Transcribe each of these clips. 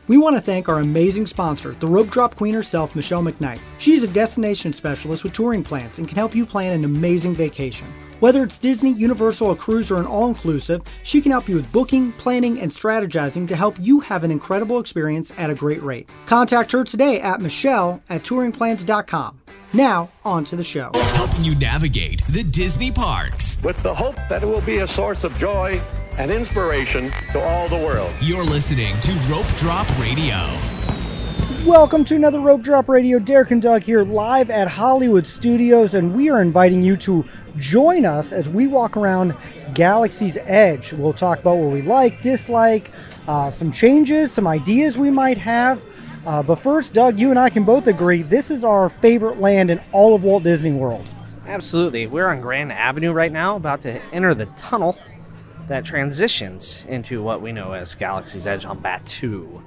We want to thank our amazing sponsor, the Rope Drop Queen herself, Michelle McKnight. She's a destination specialist with touring plans and can help you plan an amazing vacation. Whether it's Disney, Universal, a cruise, or an all-inclusive, she can help you with booking, planning, and strategizing to help you have an incredible experience at a great rate. Contact her today at michelle@touringplans.com. Now, on to the show. Helping you navigate the Disney parks. With the hope that it will be a source of joy and inspiration to all the world. You're listening to Rope Drop Radio. Welcome to another Rope Drop Radio. Derek and Doug here live at Hollywood Studios, and we are inviting you to join us as we walk around Galaxy's Edge. We'll talk about what we like, dislike, some changes, some ideas we might have. But first, Doug, you and I can both agree this is our favorite land in all of Walt Disney World. Absolutely. We're on Grand Avenue right now, about to enter the tunnel that transitions into what we know as Galaxy's Edge on Batuu.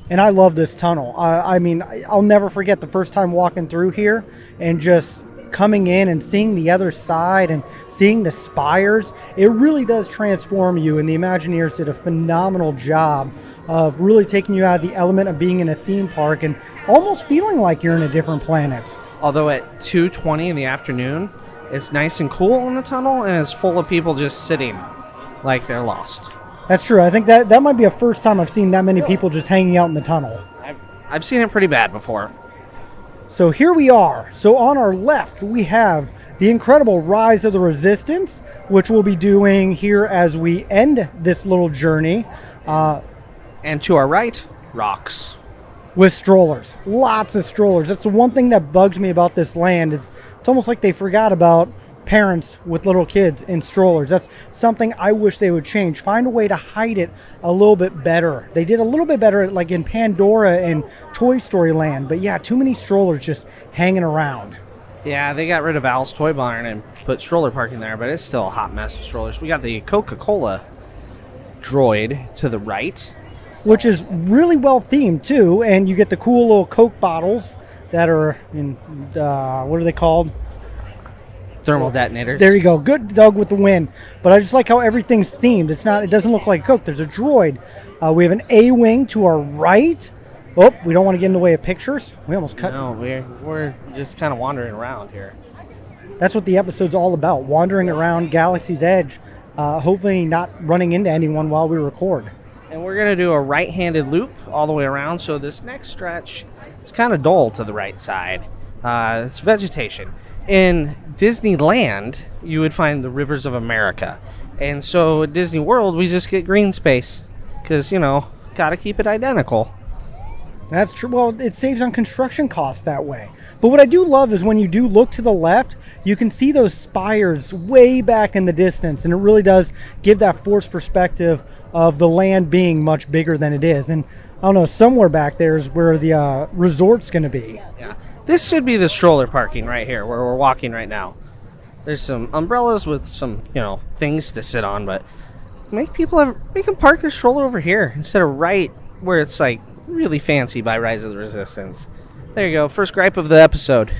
And I love this tunnel. I mean, I'll never forget the first time walking through here and just coming in and seeing the other side and seeing the spires. It really does transform you, and the Imagineers did a phenomenal job of really taking you out of the element of being in a theme park and almost feeling like you're in a different planet. Although at 2:20 in the afternoon, it's nice and cool in the tunnel, and it's full of people just sitting like they're lost. That's true. I think that might be the first time I've seen that many people just hanging out in the tunnel. I've seen it pretty bad before. So here we are. So on our left, we have the incredible Rise of the Resistance, which we'll be doing here as we end this little journey. And to our right, rocks. With strollers. Lots of strollers. That's the one thing that bugs me about this land. It's almost like they forgot about parents with little kids in strollers. That's something I wish they would change. Find a way to hide it a little bit better. They did a little bit better like in Pandora and Toy Story Land, but yeah, too many strollers just hanging around. Yeah, they got rid of Al's Toy Barn and put stroller parking there, but it's still a hot mess of strollers. We got the Coca-Cola droid to the right, which is really well themed too, and you get the cool little Coke bottles that are in, what are they called? Thermal detonators. There you go. Good, Doug, with the win. But I just like how everything's themed. It doesn't look like a Coke. There's a droid. We have an A-Wing to our right. Oh, we don't want to get in the way of pictures. We almost cut. No, we're just kind of wandering around here. That's what the episode's all about, wandering around Galaxy's Edge, hopefully not running into anyone while we record. And we're going to do a right-handed loop all the way around, so this next stretch is kind of dull to the right side. It's vegetation. In Disneyland, you would find the rivers of America. And so at Disney World, we just get green space because, got to keep it identical. That's true. Well, it saves on construction costs that way. But what I do love is when you do look to the left, you can see those spires way back in the distance, and it really does give that forced perspective of the land being much bigger than it is. And I don't know, somewhere back there is where the resort's going to be. Yeah. This should be the stroller parking right here where we're walking right now. There's some umbrellas with some, things to sit on, but make them park their stroller over here instead of right where it's like really fancy by Rise of the Resistance. There you go. First gripe of the episode.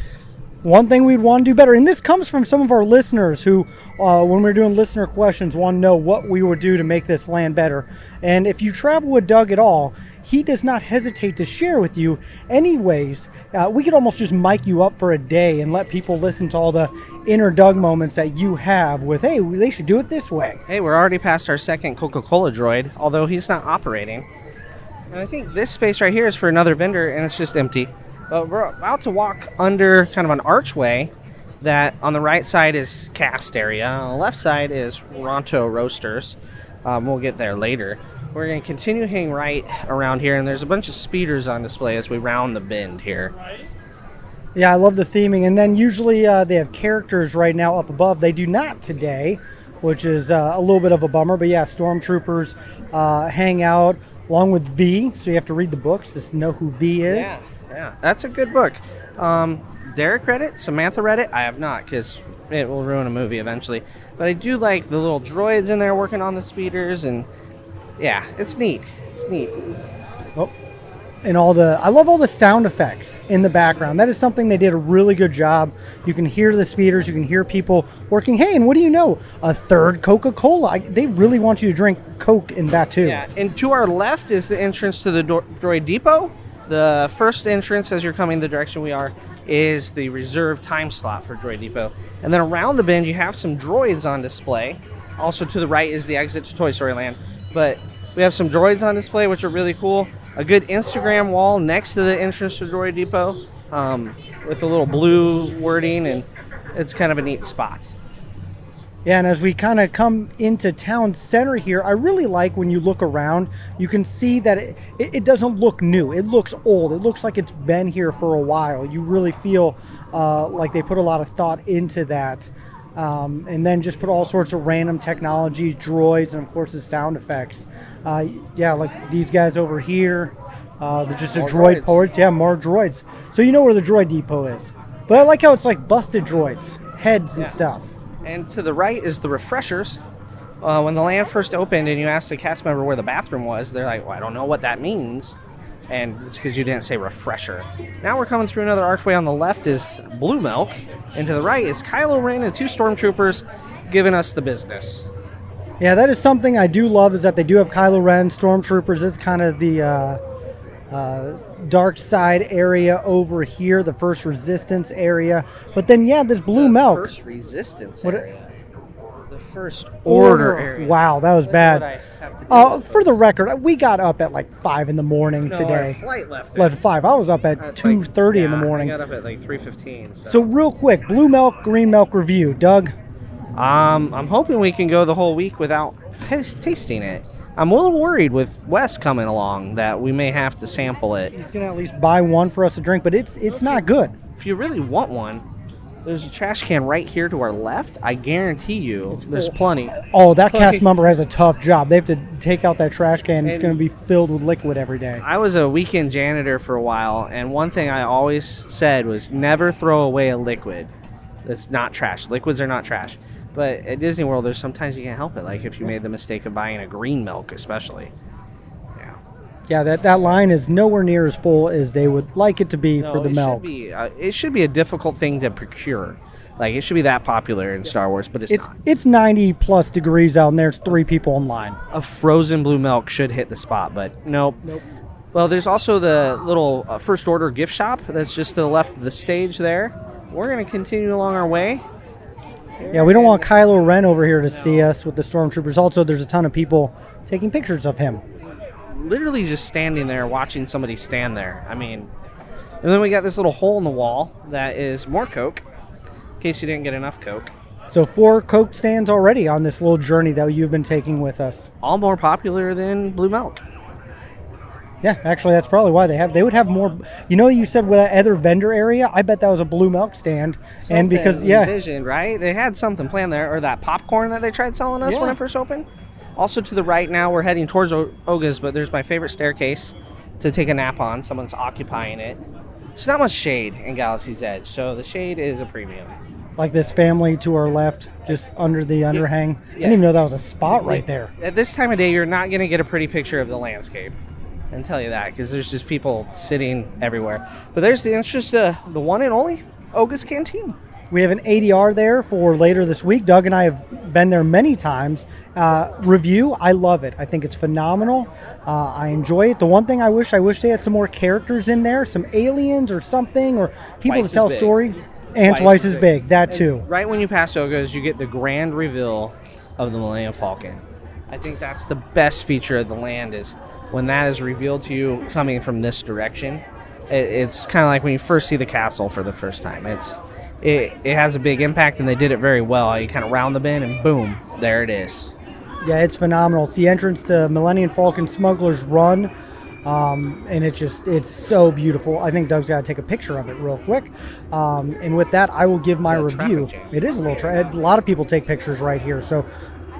One thing we'd want to do better, and this comes from some of our listeners who, when we're doing listener questions, want to know what we would do to make this land better. And if you travel with Doug at all, he does not hesitate to share with you any ways. We could almost just mic you up for a day and let people listen to all the inner Doug moments that you have with, hey, they should do it this way. Hey, we're already past our second Coca-Cola droid, although he's not operating. And I think this space right here is for another vendor, and it's just empty. But we're about to walk under kind of an archway that on the right side is cast area. On the left side is Ronto Roasters. We'll get there later. We're going to continue hanging right around here, and there's a bunch of speeders on display as we round the bend here. Yeah, I love the theming. And then usually they have characters right now up above. They do not today, which is a little bit of a bummer. But yeah, Stormtroopers hang out along with V, so you have to read the books to know who V is. Yeah, that's a good book. Derek read it, Samantha read it. I have not, because it will ruin a movie eventually. But I do like the little droids in there working on the speeders, and yeah, it's neat. It's neat. Oh, and I love all the sound effects in the background. That is something they did a really good job. You can hear the speeders, you can hear people working. Hey, and what do you know? A third Coca-Cola. They really want you to drink Coke in that too. Yeah, and to our left is the entrance to the Droid Depot. The first entrance as you're coming the direction we are is the reserved time slot for Droid Depot. And then around the bend you have some droids on display. Also to the right is the exit to Toy Story Land. But we have some droids on display which are really cool. A good Instagram wall next to the entrance to Droid Depot with a little blue wording, and it's kind of a neat spot. Yeah, and as we kind of come into town center here, I really like when you look around, you can see that it doesn't look new. It looks old. It looks like it's been here for a while. You really feel like they put a lot of thought into that. And then just put all sorts of random technologies, droids, and of course the sound effects. Yeah, like these guys over here. They're just more droid ports. Yeah, more droids. So you know where the Droid Depot is. But I like how it's like busted droids, heads and stuff. And to the right is the refreshers. When the land first opened and you asked a cast member where the bathroom was, they're like, well, I don't know what that means. And it's because you didn't say refresher. Now we're coming through another archway. On the left is Blue Milk. And to the right is Kylo Ren and 2 stormtroopers giving us the business. Yeah, that is something I do love, is that they do have Kylo Ren, stormtroopers. It's kind of the dark side area over here, the first resistance area. But then, yeah, this Blue Milk. First resistance area. The first order area. Wow, that was bad. For the record, we got up at like 5 in the morning today. Our flight left at 5. I was up at 2:30 in the morning. I got up at like 3:15. So real quick, Blue Milk, Green Milk review. Doug? I'm hoping we can go the whole week without tasting it. I'm a little worried with Wes coming along that we may have to sample it. He's going to at least buy one for us to drink, but it's not good. If you really want one, there's a trash can right here to our left. I guarantee you there's plenty. Oh, that cast member has a tough job. They have to take out that trash can. It's going to be filled with liquid every day. I was a weekend janitor for a while, and one thing I always said was never throw away a liquid. That's not trash. Liquids are not trash. But at Disney World, there's sometimes you can't help it. Like if you made the mistake of buying a green milk, especially. Yeah, that line is nowhere near as full as they would like it to be for the milk. It should be a difficult thing to procure. Like, it should be that popular in Star Wars, but it's not. It's 90-plus degrees out, and there's 3 people in line. A frozen blue milk should hit the spot, but nope. Well, there's also the little First Order gift shop that's just to the left of the stage there. We're going to continue along our way. Yeah, we don't want Kylo Ren over here to see us with the stormtroopers. Also, there's a ton of people taking pictures of him. Literally just standing there, watching somebody stand there. I mean, and then we got this little hole in the wall that is more Coke, in case you didn't get enough Coke. So 4 Coke stands already on this little journey that you've been taking with us. All more popular than blue milk. Yeah, actually, that's probably why they would have more. You know, you said with that other vendor area, I bet that was a blue milk stand. Something and because envisioned, right? They had something planned there, or that popcorn that they tried selling us when it first opened. Also to the right now, we're heading towards Oga's, but there's my favorite staircase to take a nap on. Someone's occupying it. There's not much shade in Galaxy's Edge, so the shade is a premium. Like this family to our left, just under the underhang. I didn't even know that was a spot right there. At this time of day, you're not going to get a pretty picture of the landscape. I can tell you that, because there's just people sitting everywhere. But there's the entrance to the one and only Oga's Canteen. We have an ADR there for later this week. Doug and I have been there many times. Review, I love it. I think it's phenomenal. I enjoy it. The one thing I wish they had some more characters in there, some aliens or something, or people to tell a story. And twice as big, that too. Right when you pass Oga's, you get the grand reveal of the Millennium Falcon. I think that's the best feature of the land, is when that is revealed to you coming from this direction. It's kind of like when you first see the castle for the first time. It has a big impact, and they did it very well. You kind of round the bend, and boom, there it is. Yeah, it's phenomenal. It's the entrance to Millennium Falcon Smuggler's Run, and it's so beautiful. I think Doug's got to take a picture of it real quick. And with that, I will give my review. It is a little a lot of people take pictures right here, so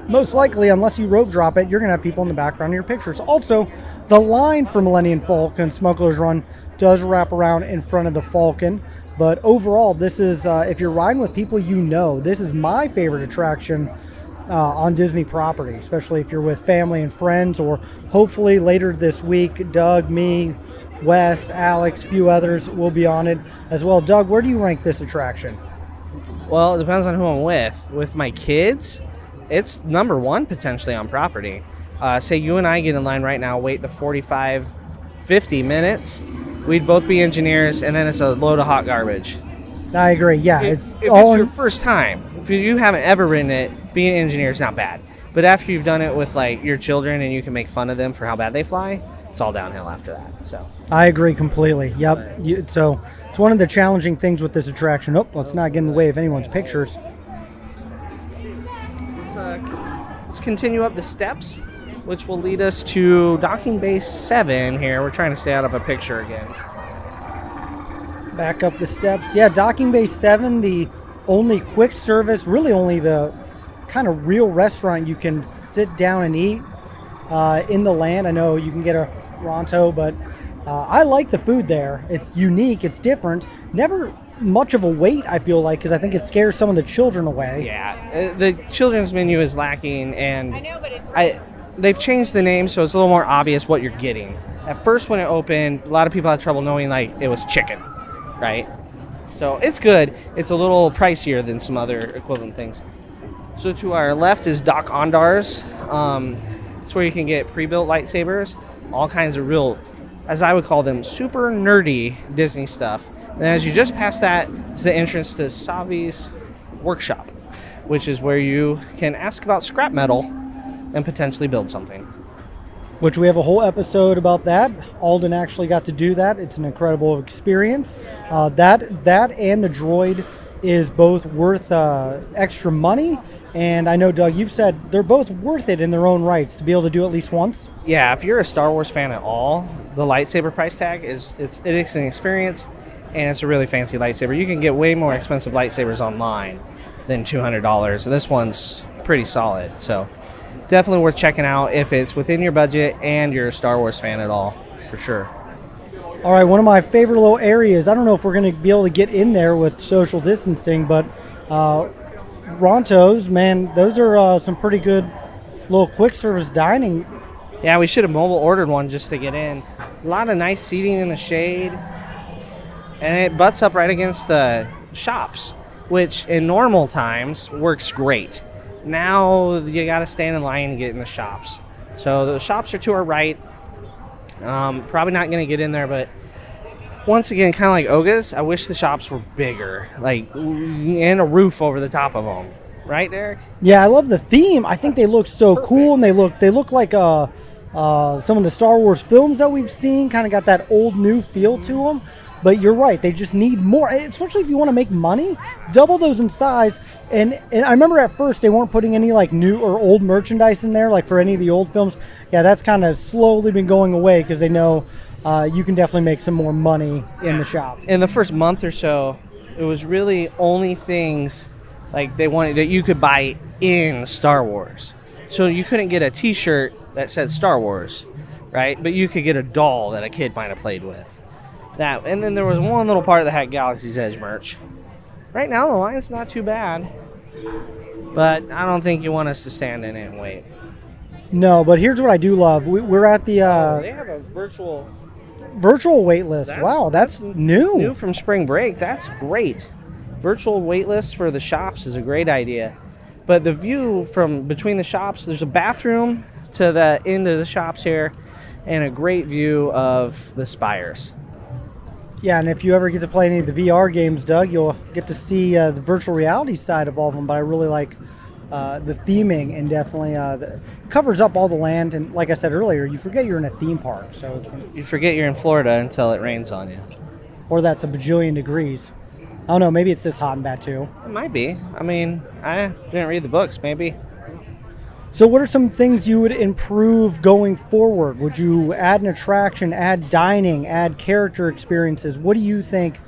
most likely, unless you rope drop it, you're going to have people in the background of your pictures. Also, the line for Millennium Falcon Smuggler's Run does wrap around in front of the Falcon. But overall, this is, if you're riding with people you know, this is my favorite attraction on Disney property, especially if you're with family and friends, or hopefully later this week, Doug, me, Wes, Alex, a few others will be on it as well. Doug, where do you rank this attraction? Well, it depends on who I'm with. With my kids, it's number one potentially on property. Say you and I get in line right now, wait the 45, 50 minutes. We'd both be engineers, and then it's a load of hot garbage. I agree. Yeah, If it's all your first time, if you haven't ever ridden it, being an engineer is not bad. But after you've done it with like your children and you can make fun of them for how bad they fly, it's all downhill after that. So I agree completely. Yep. So it's one of the challenging things with this attraction. Oh, let's not get in the way of anyone's pictures. Let's continue up the steps, which will lead us to docking bay 7 here. We're trying to stay out of a picture again. Back up the steps. Yeah, docking bay 7, the only quick service, really only the kind of real restaurant you can sit down and eat in the land. I know you can get a Ronto, but I like the food there. It's unique. It's different. Never much of a wait, I feel like, because I think it scares some of the children away. Yeah, the children's menu is lacking, and they've changed the name, so it's a little more obvious what you're getting. At first, when it opened, a lot of people had trouble knowing like it was chicken, right? So it's good. It's a little pricier than some other equivalent things. So to our left is Doc Ondar's. It's where you can get pre-built lightsabers, all kinds of real, as I would call them, super nerdy Disney stuff. And as you just pass that, is the entrance to Savi's workshop, which is where you can ask about scrap metal and potentially build something. Which we have a whole episode about that. Alden actually got to do that. It's an incredible experience. That and the droid is both worth extra money. And I know, Doug, you've said they're both worth it in their own rights to be able to do at least once. Yeah, if you're a Star Wars fan at all, the lightsaber price tag is an experience, and it's a really fancy lightsaber. You can get way more expensive lightsabers online than $200, and this one's pretty solid. So definitely worth checking out if it's within your budget and you're a Star Wars fan at all, for sure. All right, one of my favorite little areas. I don't know if we're going to be able to get in there with social distancing, but Rontos, man, those are some pretty good little quick service dining. Yeah, we should have mobile ordered one just to get in. A lot of nice seating in the shade, and it butts up right against the shops, which in normal times works great. Now you got to stand in line and get in the shops. So the shops are to our right. Probably not going to get in there, but once again, kind of like Oga's, I wish the shops were bigger, like, and a roof over the top of them. Right, Derek? Yeah, I love the theme. I think they look so cool, and they look like some of the Star Wars films that we've seen. Kind of got that old new feel to them. But you're right, they just need more, especially if you want to make money. Double those in size. And I remember at first they weren't putting any like new or old merchandise in there, like for any of the old films. Yeah, that's kind of slowly been going away because they know you can definitely make some more money in the shop. In the first month or so, it was really only things like they wanted that you could buy in Star Wars. So you couldn't get a T-shirt that said Star Wars, right? But you could get a doll that a kid might have played with. That, and then there was one little part that had Galaxy's Edge merch. Right now the line's not too bad, but I don't think you want us to stand in it and wait. No, but here's what I do love. We're at the they have a virtual wait list. Wow, that's new. New from spring break. That's great. Virtual wait lists for the shops is a great idea. But the view from between the shops, there's a bathroom to the end of the shops here, and a great view of the spires. Yeah, and if you ever get to play any of the VR games, Doug, you'll get to see the virtual reality side of all of them. But I really like the theming, and definitely covers up all the land. And like I said earlier, you forget you're in a theme park. So you forget you're in Florida until it rains on you. Or that's a bajillion degrees. I don't know, maybe it's this hot in Batu. It might be. I mean, I didn't read the books, maybe. So what are some things you would improve going forward? Would you add an attraction, add dining, add character experiences? What do you think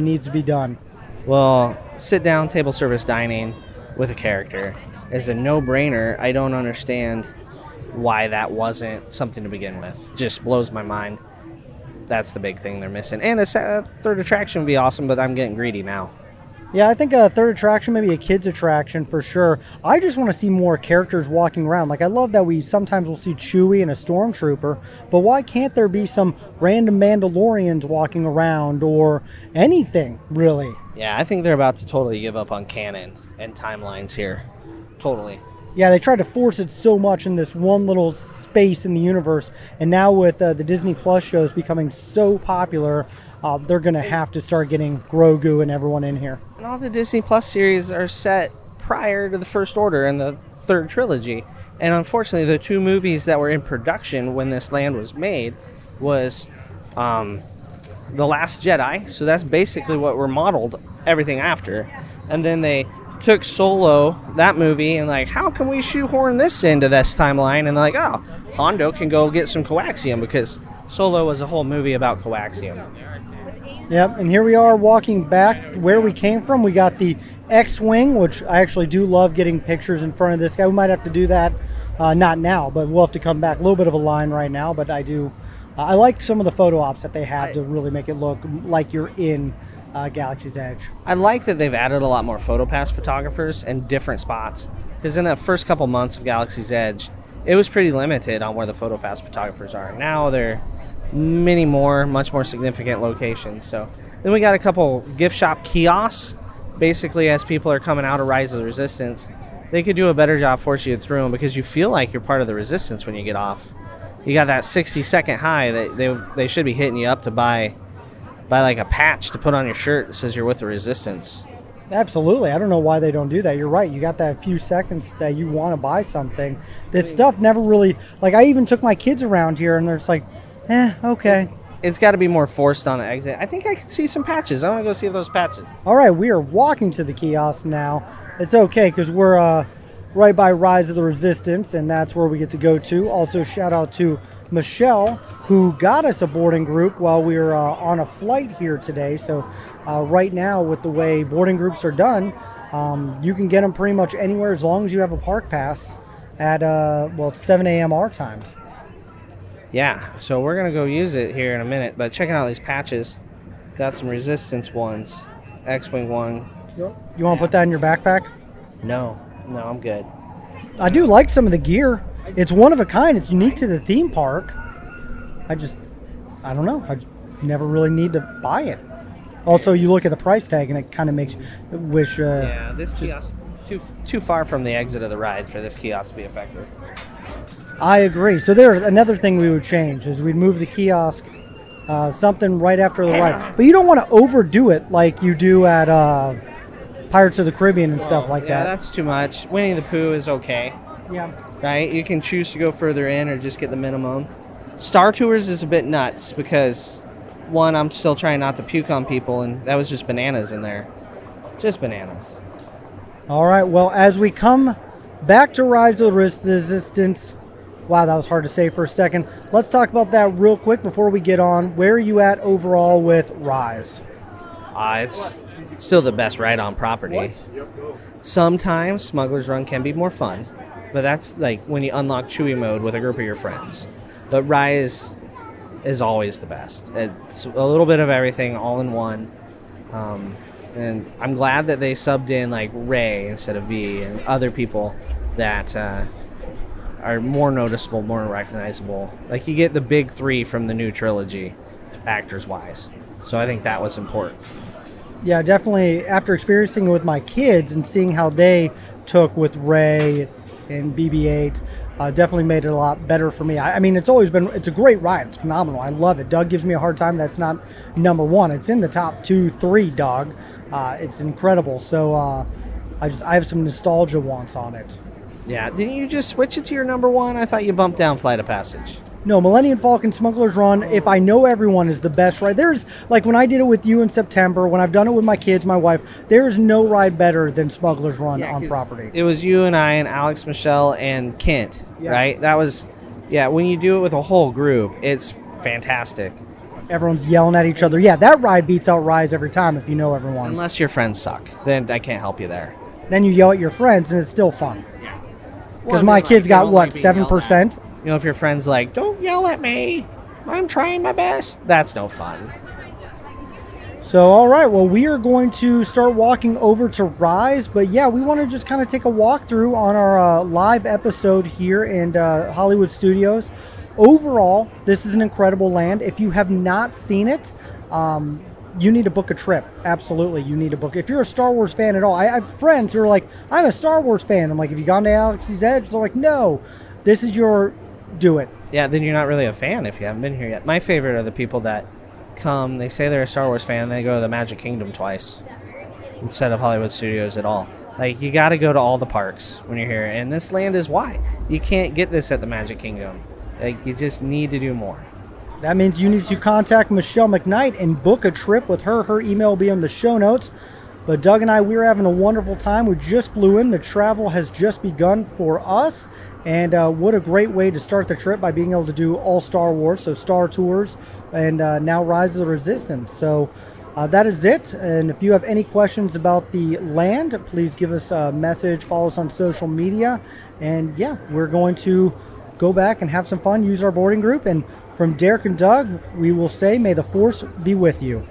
needs to be done? Well, sit-down table service dining with a character is a no-brainer. I don't understand why that wasn't something to begin with. Just blows my mind. That's the big thing they're missing. And a third attraction would be awesome, but I'm getting greedy now. Yeah, I think a third attraction, maybe a kids attraction for sure. I just want to see more characters walking around. Like, I love that we sometimes will see Chewie and a stormtrooper, but why can't there be some random Mandalorians walking around or anything, really? Yeah, I think they're about to totally give up on canon and timelines here. Totally. Yeah, they tried to force it so much in this one little space in the universe, and now with the Disney Plus shows becoming so popular, they're going to have to start getting Grogu and everyone in here. And all the Disney Plus series are set prior to the First Order and the third trilogy. And unfortunately, the two movies that were in production when this land was made was The Last Jedi. So that's basically what we're modeled everything after. And then they took Solo, that movie, and like, how can we shoehorn this into this timeline? And they're like, oh, Hondo can go get some coaxium, because Solo was a whole movie about coaxium. Yep, and here we are walking back where we came from. We got the X-Wing, which I actually do love getting pictures in front of this guy. We might have to do that, not now, but we'll have to come back. A little bit of a line right now, but I do. I like some of the photo ops that they have to really make it look like you're in Galaxy's Edge. I like that they've added a lot more PhotoPass photographers and different spots, because in the first couple months of Galaxy's Edge, it was pretty limited on where the PhotoPass photographers are. Now they're many more, much more significant locations. So then we got a couple gift shop kiosks. Basically, as people are coming out of Rise of the Resistance, they could do a better job forcing you through them, because you feel like you're part of the Resistance when you get off. You got that 60-second high that they should be hitting you up to buy like a patch to put on your shirt that says you're with the Resistance. Absolutely. I don't know why they don't do that. You're right. You got that few seconds that you want to buy something. This stuff never really, like, I even took my kids around here and they're just like, okay. It's got to be more forced on the exit. I think I can see some patches. I want to go see those patches. All right, we are walking to the kiosk now. It's okay because we're right by Rise of the Resistance, and that's where we get to go to. Also, shout out to Michelle, who got us a boarding group while we were on a flight here today. So right now, with the way boarding groups are done, you can get them pretty much anywhere as long as you have a park pass at, it's 7 a.m. our time. Yeah, so we're going to go use it here in a minute. But checking out these patches, got some Resistance ones, X-Wing one. You want to put that in your backpack? No, I'm good. I do like some of the gear. It's one of a kind. It's unique to the theme park. I don't know. I just never really need to buy it. Also, you look at the price tag, and it kind of makes you wish... yeah, this kiosk, too far from the exit of the ride for this kiosk to be effective. I agree. So there's another thing we would change is we'd move the kiosk something right after the ride. But you don't want to overdo it like you do at Pirates of the Caribbean and stuff like that. Yeah, that's too much. Winnie the Pooh is okay. Yeah. Right? You can choose to go further in or just get the minimum. Star Tours is a bit nuts because, one, I'm still trying not to puke on people, and that was just bananas in there. Just bananas. All right. Well, as we come back to Rise of the Resistance... Wow, that was hard to say for a second. Let's talk about that real quick before we get on. Where are you at overall with Rise? It's still the best ride on property. Sometimes Smuggler's Run can be more fun, but that's like when you unlock Chewie mode with a group of your friends. But Rise is always the best. It's a little bit of everything all in one. And I'm glad that they subbed in like Rey instead of V and other people that... are more noticeable, more recognizable. Like, you get the big three from the new trilogy, actors-wise. So I think that was important. Yeah, definitely. After experiencing it with my kids and seeing how they took with Rey and BB-8, definitely made it a lot better for me. I mean, it's a great ride. It's phenomenal. I love it. Doug gives me a hard time. That's not number one. It's in the top 2, 3, Doug. It's incredible. So I have some nostalgia wants on it. Yeah, didn't you just switch it to your number one? I thought you bumped down Flight of Passage. No, Millennium Falcon Smuggler's Run, if I know everyone, is the best ride. There's, like when I did it with you in September, when I've done it with my kids, my wife, there's no ride better than Smuggler's Run on property. It was you and I and Alex, Michelle, and Kent, right? That was, when you do it with a whole group, it's fantastic. Everyone's yelling at each other. Yeah, that ride beats out Rise every time if you know everyone. Unless your friends suck. Then I can't help you there. Then you yell at your friends, and it's still fun. Because my kids got, 7%? You know, if your friend's like, don't yell at me, I'm trying my best, that's no fun. So, all right, well, we are going to start walking over to Rise, but yeah, we want to just kind of take a walk through on our live episode here in Hollywood Studios. Overall, this is an incredible land. If you have not seen it, you need to book a trip. Absolutely, you need to book. If you're a Star Wars fan at all, I have friends who are like, I'm a Star Wars fan. I'm like, have you gone to Galaxy's Edge? They're like, no, this is your, do it. Yeah, then you're not really a fan if you haven't been here yet. My favorite are the people that come, they say they're a Star Wars fan, and they go to the Magic Kingdom twice instead of Hollywood Studios at all. Like, you got to go to all the parks when you're here, and this land is why. You can't get this at the Magic Kingdom. Like, you just need to do more. That means you need to contact Michelle McKnight and book a trip with her. Her email will be in the show notes. But Doug and I, we're having a wonderful time. We just flew in. The travel has just begun for us. And what a great way to start the trip by being able to do all Star Wars, so Star Tours, and now Rise of the Resistance. So that is it. And if you have any questions about the land, please give us a message, follow us on social media. And yeah, we're going to go back and have some fun, use our boarding group. And from Derek and Doug, we will say, may the Force be with you.